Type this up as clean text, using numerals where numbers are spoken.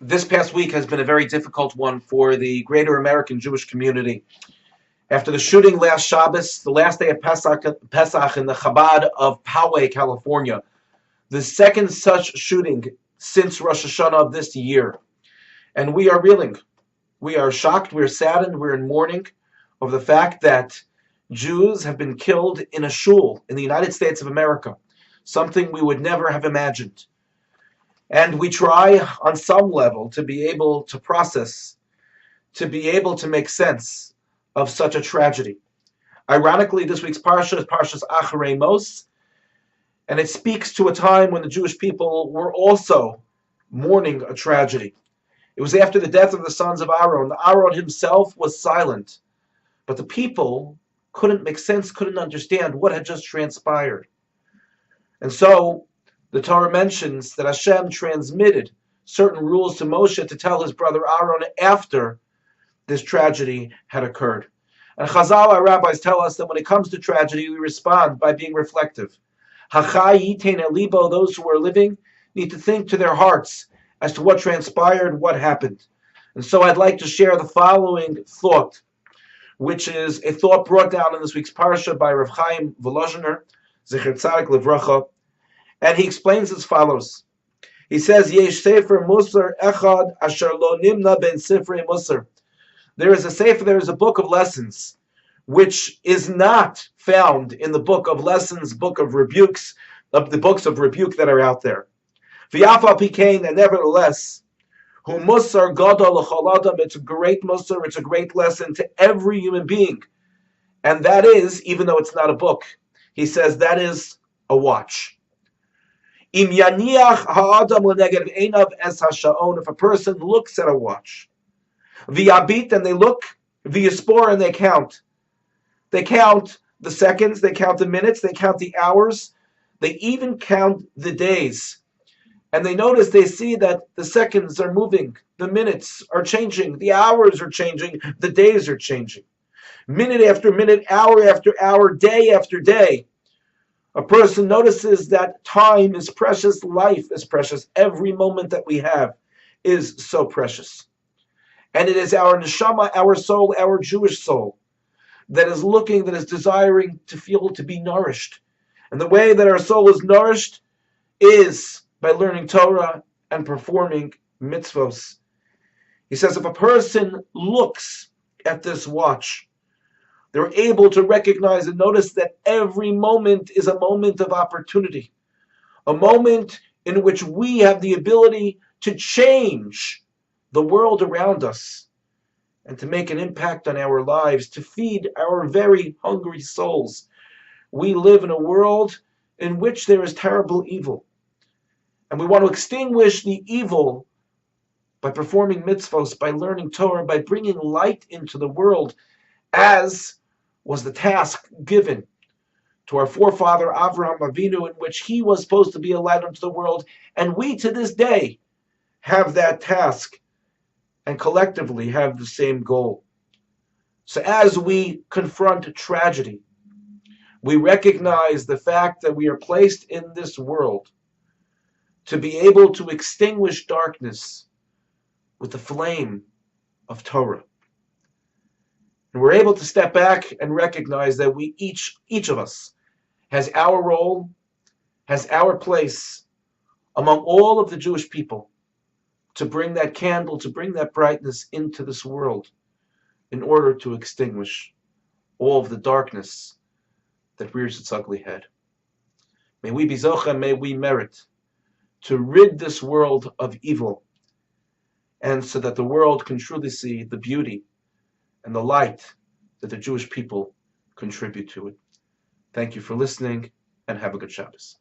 This past week has been a very difficult one for the greater American Jewish community. After the shooting last Shabbos, the last day of Pesach in the Chabad of Poway, California, the second such shooting since Rosh Hashanah of this year. And we are reeling. We are shocked, we're saddened, we're in mourning over the fact that Jews have been killed in a shul in the United States of America, something we would never have imagined. And we try on some level to be able to process, to be able to make sense of such a tragedy. Ironically, this week's Parsha is Parshas Acharei Mos, and it speaks to a time when the Jewish people were also mourning a tragedy. It was after the death of the sons of Aaron. Aaron himself was silent, but the people couldn't make sense, couldn't understand what had just transpired. And so the Torah mentions that Hashem transmitted certain rules to Moshe to tell his brother Aaron after this tragedy had occurred. And Chazal, our rabbis, tell us that when it comes to tragedy, we respond by being reflective. Hachai yitein el libo, those who are living need to think to their hearts as to what transpired, what happened. And so I'd like to share the following thought, which is a thought brought down in this week's parsha by Rav Chaim Volozhiner, Zecher Tzadik Livracha, and he explains as follows. He says, Yesh Sefer Musar Echad Asher Lo Nimna Ben Sifrei Musar. There is a sefer, there is a book of lessons, which is not found in the book of lessons, book of rebukes, of the books of rebuke that are out there. V'yafal pikein, and nevertheless, Hu Musar Gadol L'chol Adam, it's a great Musar, it's a great lesson to every human being. And that is, even though it's not a book, he says that is a watch. Im yaniach ha'adam l'neged einav es hasha'on, if a person looks at a watch, v'yabit, and they look, v'yaspor, and they count. They count the seconds, they count the minutes, they count the hours, they even count the days. And they notice, they see that the seconds are moving, the minutes are changing, the hours are changing, the days are changing. Minute after minute, hour after hour, day after day. A person notices that time is precious, life is precious. Every moment that we have is so precious. And it is our neshama, our soul, our Jewish soul, that is looking, that is desiring to feel, to be nourished. And the way that our soul is nourished is by learning Torah and performing mitzvos. He says if a person looks at this watch, they're able to recognize and notice that every moment is a moment of opportunity, a moment in which we have the ability to change the world around us and to make an impact on our lives, to feed our very hungry souls. We live in a world in which there is terrible evil, and we want to extinguish the evil by performing mitzvos, by learning Torah, by bringing light into the world, as was the task given to our forefather Avraham Avinu, in which he was supposed to be a light unto the world, and we to this day have that task and collectively have the same goal. So as we confront tragedy, we recognize the fact that we are placed in this world to be able to extinguish darkness with the flame of Torah. And we're able to step back and recognize that we each of us has our role, has our place among all of the Jewish people to bring that candle, to bring that brightness into this world in order to extinguish all of the darkness that rears its ugly head. May we be zocha, may we merit to rid this world of evil, and so that the world can truly see the beauty and the light that the Jewish people contribute to it. Thank you for listening, and have a good Shabbos.